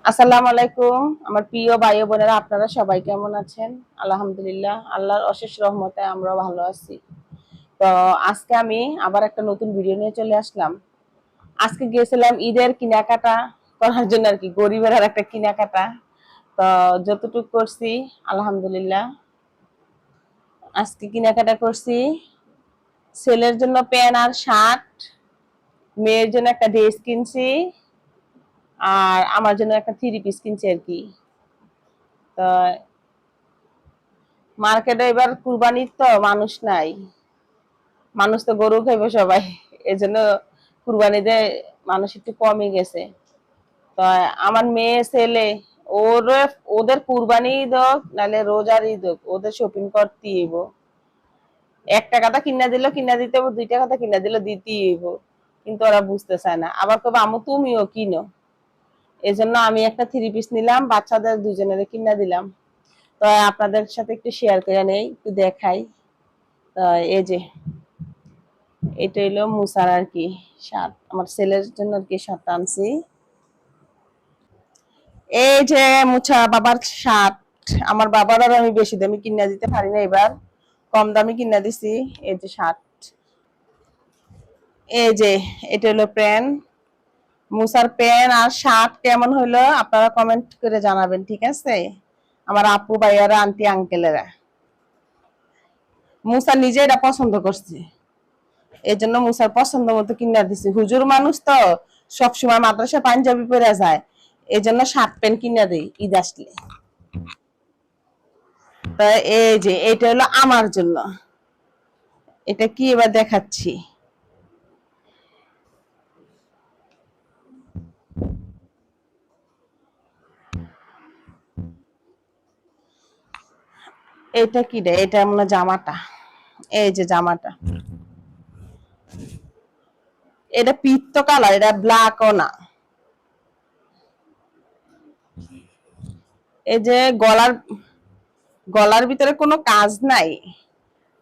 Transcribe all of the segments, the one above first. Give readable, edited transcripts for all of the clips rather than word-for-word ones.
আসসালামু আলাইকুম আমার প্রিয় ভাই ও বোনেরা, আপনারা সবাই কেমন আছেন? আলহামদুলিল্লাহ, আল্লাহর অশেষ রহমতে আমরাও ভালো আছি। তো আজকে আমি আবার একটা নতুন ভিডিও নিয়ে চলে আসলাম। আজকে গিয়েছিলাম ঈদের কেনাকাটা করার জন্য আর কি, গরিবের আর একটা কেনাকাটা। তো যতটুকু করছি আলহামদুলিল্লাহ। আজকে কেনাকাটা করছি ছেলের জন্য প্যান্ট আর শার্ট, মেয়ের জন্য একটা ড্রেস কিনছি, আর আমার জন্য একটা থ্রি পিস কিনছি আর কি। তো মার্কেটে এবার কুরবানির তো মানুষ নাই, মানুষ তো গরু খাইবে সবাই, এই জন্য কুরবানিতে মানুষ একটু কমই গেছে। তো আমার মেয়ে ছেলে ওর ওদের কুরবানি ঈদ হোক নাহলে রোজার ঈদ হোক, ওদের শপিং করতেই হইব। একটা কথা কিনা দিল কিনা দিতে হইব, দুইটা কথা কিনা দিল দিতেই হইব, কিন্তু ওরা বুঝতে চায় না। আবার কবে আমু তুমিও কিনো, এই জন্য আমি একটা থ্রি পিস নিলাম, বাচ্চাদের দুজনের কিনা দিলাম। তো আপনাদের সাথে একটু শেয়ার করে নেই, একটু দেখাই। তো এই যে এটা হলো মুসার আর কি শার্ট, আমার ছেলের জন্য আর কি শার্ট আনছি। এই যে মুছা বাবার শার্ট, আমার বাবার আর আমি বেশি দামি কিনা দিতে পারি না, এবার কম দামি কিনা দিছি। এই যে শার্ট, এই যে এটা হলো প্যান্ট, মুসার প্যান্ট আর শার্ট কেমন হলো আপনারা কমেন্ট করে জানাবেন, ঠিক আছে? আমার আপু ভাইয়ারা আন্টি আঙ্কেলেরা, মুসা নিজে এটা পছন্দ করছে, এই জন্য মুসার পছন্দ মতো কিনা দিছি। হুজুর মানুষ তো সবসময় মাদ্রাসা পাঞ্জাবি পরে যায়, এই জন্য শার্ট প্যান্ট কিনা দেই ঈদ আসলে। তা এই যে এটা হলো আমার জন্য, এটা কি এবার দেখাচ্ছি। এটা কি রে, এটা মনে জামাটা, এই যে জামাটা, এটা পিত্ত কালার, এটা ব্ল্যাক ও না। এই যে গলার গলার ভিতরে কোনো কাজ নাই,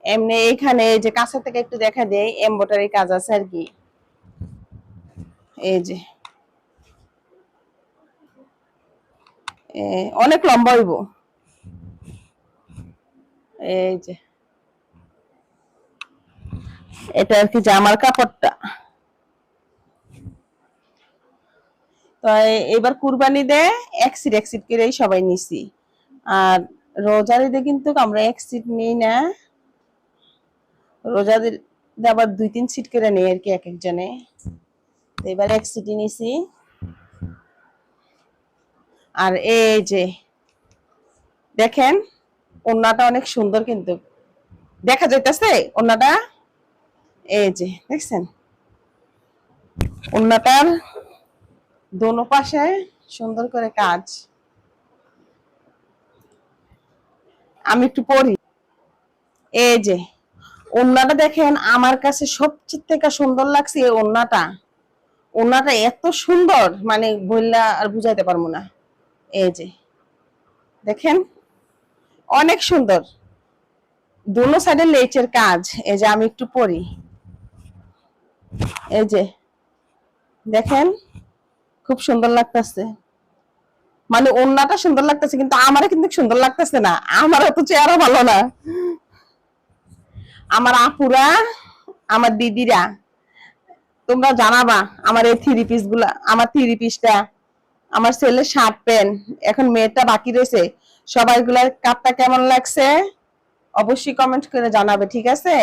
এমনি এখানে এই যে কাছে থেকে একটু দেখা দেয় এমব্রয়ডারি কাজ আছে আর কি। এই যে অনেক লম্বা হইব। এই যে এটা আর কি জামার কাপড়টা। তো এবার কুরবানি দে এক সিট করেই সবাই নিছি, আর রোজার ঈদে কিন্তু আমরা এক সিট নিই না, রোজার ঈদে আবার দুই তিন সিট করে নেই আর কি এক একজনে। এবার এক সিটই নিছি। আর এই যে দেখেন ওড়নাটা অনেক সুন্দর, কিন্তু দেখা যাইতেছে ওড়নাটা, এই যে দেখছেন ওড়নাটার দোনো পাশে সুন্দর করে কাজ। আমি একটু পড়ি, এই যে ওড়নাটা দেখেন, আমার কাছে সবচেয়ে থেকে সুন্দর লাগছে এই ওড়নাটা। ওড়নাটা এত সুন্দর মানে বললা আর বুঝাইতে পারবো না। এই যে দেখেন অনেক সুন্দর, দোনো সাইডে লেচের কাজ। এই যে আমি একটু পরি, এই যে দেখেন খুব সুন্দর লাগতেছে, মানে ওড়নাটা সুন্দর লাগতেছে কিন্তু আমারে কিন্তু সুন্দর লাগতেছে না, আমার তো চেহারা ভালো না। আমার আপুরা, আমার দিদিরা, তোমরা জানাবা আমার এই থ্রি পিস গুলা, আমার থ্রি পিসটা, আমার ছেলের শার্ট প্যান্ট, এখন মেয়েটা বাকি রয়েছে, সবাইগুলার কাপটা কেমন লাগছে অবশ্যই কমেন্ট করে জানাবে, ঠিক আছে?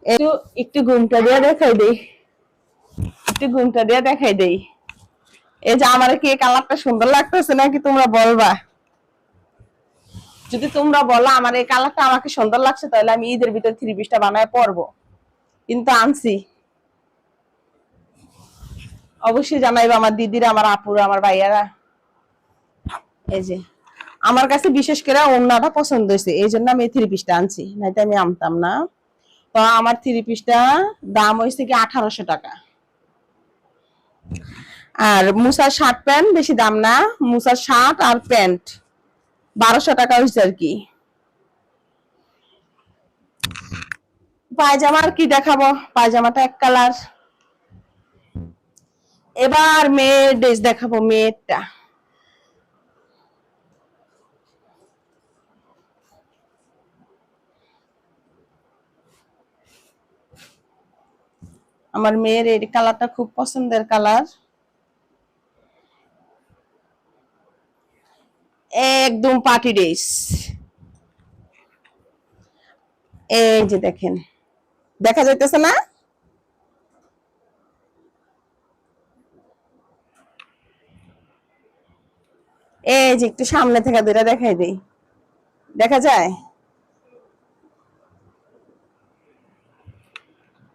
একটু একটু ঘুমটা দিয়ে দেখাই দেই, একটু ঘুমটা দিয়ে দেখাই দেই। এই যে আমার কি কালারটা সুন্দর লাগতেছে নাকি তোমরা বলবা, যদি তোমরা বলো আমার এই কালারটা আমাকে সুন্দর লাগছে তাহলে আমি ঈদের ভিতরে থ্রি পিসটা বানায় পরবো, কিন্তু আনছি। অবশ্যই জানাইবো আমার দিদিরা, আমার আপুরা, আমার ভাইয়ারা। এই যে আমার কাছে বিশেষ করে ওড়নাটা পছন্দ হয়েছে, এই জন্য আমি থ্রি পিসটা আনছি, নাইতো আমি আনতাম না। তো আমার থ্রি পিসটা দাম হয়েছে কি 1800 টাকা। আর মুসার শার্ট প্যান্ট বেশি দাম না, মুসার শার্ট আর প্যান্ট 1200 টাকা হয়েছে আর কি। পায়জামা আর কি দেখাবো, পায়জামাটা এক কালার, এবার মেয়ের ড্রেস দেখাবো, মেয়েরটা। আমার মেয়ের এই কালারটা খুব পছন্দের কালার, একদম পার্টি ড্রেস। এই যে দেখেন, দেখা যাইতেছে না? এই যে একটু সামনে থেকে দুইটা দেখাই দেই, দেখা যায়?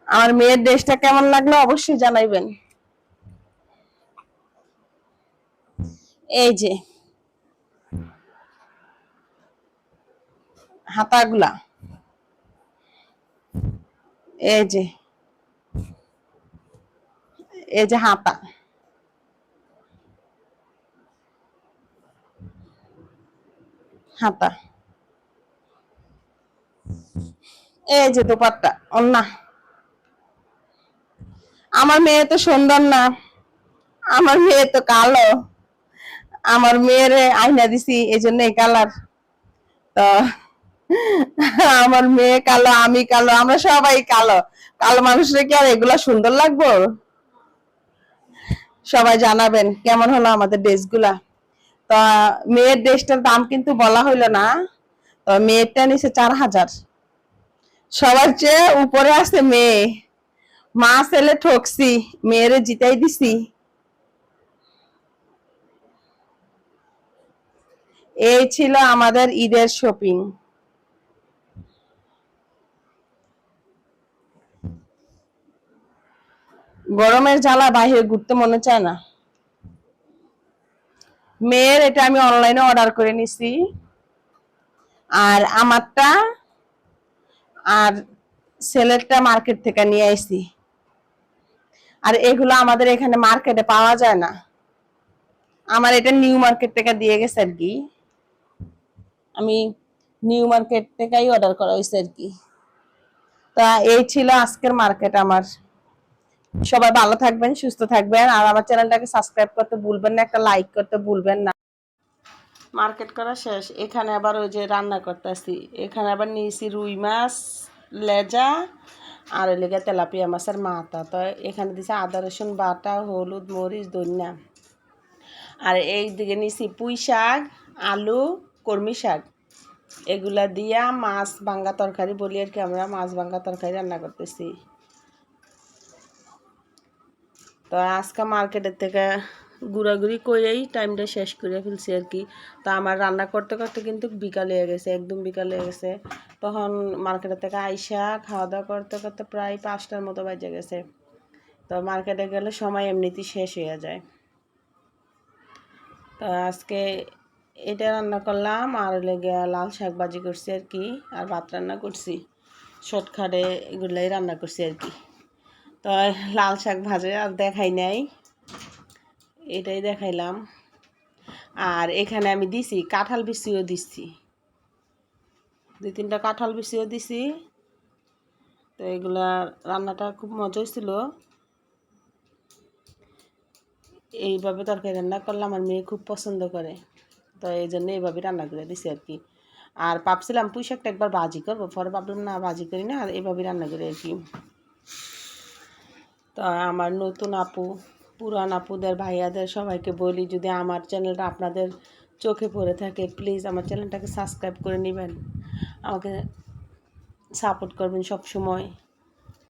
আমার মেয়ের ড্রেসটা কেমন লাগলো অবশ্যই জানাইবেন। এই যে হাতাগুলা, এই যে, এই যে হাতা, হাতা, এই যে দোপাট্টা, ওন্না। আমার মেয়ে তো সুন্দর না, আমার মেয়ে তো কালো। আমার মেয়ের আয়না দিছি এই জন্য এই কালার। তো আমার মেয়ে কালো, আমি কালো, আমরা সবাই কালো। কালো মানুষরা কি আর এগুলা সুন্দর লাগবো? সবাই জানাবেন কেমন হলো আমাদের ড্রেসগুলা। তো মেয়ের ড্রেসটার দাম কিন্তু বলা হইলো না। তো মেয়েরটা নিচে 4000। সবার চেয়ে উপরে আছে মেয়ে। মা ছেলে ঠকছি, মেয়েরে জিতাই দিছি। এই ছিল আমাদের ঈদের শপিং। গরমের জ্বালা বাইরে ঘুরতে মনে চায় না। মেয়ের এটা আমি অনলাইনে অর্ডার করে নিছি, আর আমারটা আর ছেলেরটা মার্কেট থেকে নিয়ে আইছি। আর এগুলো আমাদের এখানে মার্কেটে পাওয়া যায় না। আমার এটা নিউ মার্কেট থেকে দিয়ে গেছে আর কি, আমি নিউ মার্কেট থেকেই অর্ডার করা হয়েছে আর কি। তা এই ছিল আজকের মার্কেট আমার। সবাই ভালো থাকবেন, সুস্থ থাকবেন, আর আমার চ্যানেলটাকে সাবস্ক্রাইব করতে ভুলবেন না, একটা লাইক করতে ভুলবেন না। মার্কেট করা শেষ, এখানে আবার ওই যে রান্না করতেছি। এখানে আবার নিয়েছি রুই মাছ লেজা, আর ওই লেগে তেলাপিয়া মাছের মাথা। তো এখানে দিছে আদা রসুন বাটা, হলুদ মরিচ ধনিয়া। আর এই দিকে নিয়েছি পুঁই শাক, আলু, কলমি শাক, এগুলা দিয়া মাছ ভাঙ্গা তরকারি বলি আর কি, আমরা মাছ ভাঙ্গা তরকারি রান্না করতেছি। তো আজকে মার্কেটের থেকে ঘোরাঘুরি করেই টাইমটা শেষ করে ফেলছি আর কি। তো আমার রান্না করতে করতে কিন্তু বিকাল হয়ে গেছে, একদম বিকাল হয়ে গেছে। তখন মার্কেটের থেকে আইসা খাওয়া দাওয়া করতে করতে প্রায় 5টার মতো বাজে গেছে। তো মার্কেটে গেলে সময় এমনিতেই শেষ হয়ে যায়। তো আজকে এটা রান্না করলাম, আর লেগে লাল শাক ভাজি করছি আর কি, আর ভাত রান্না করছি। শর্টকাটে এগুলাই রান্না করছি আর কি। তো লাল শাক ভাজে আর দেখাই নাই, এটাই দেখাইলাম। আর এখানে আমি দিছি কাঁঠাল বিচিও দিচ্ছি, 2-3টা কাঁঠাল বিচিও দিছি। তো এগুলা রান্নাটা খুব মজা হয়েছিল। এইভাবে তরকারি রান্না করলে আমার মেয়ে খুব পছন্দ করে, তো এই জন্য এইভাবে রান্না করে দিছি আর কি। আর ভাবছিলাম পুঁই শাকটা একবার ভাজি করবো, পরে ভাবলাম না ভাজি করি না, আর এইভাবে রান্না করি আর কি। তো আমার নতুন আপু, পুরান আপুদের, ভাইয়াদের সবাইকে বলি, যদি আমার চ্যানেলটা আপনাদের চোখে পড়ে থাকে প্লিজ আমার চ্যানেলটাকে সাবস্ক্রাইব করে নেবেন, আমাকে সাপোর্ট করবেন সব সময়।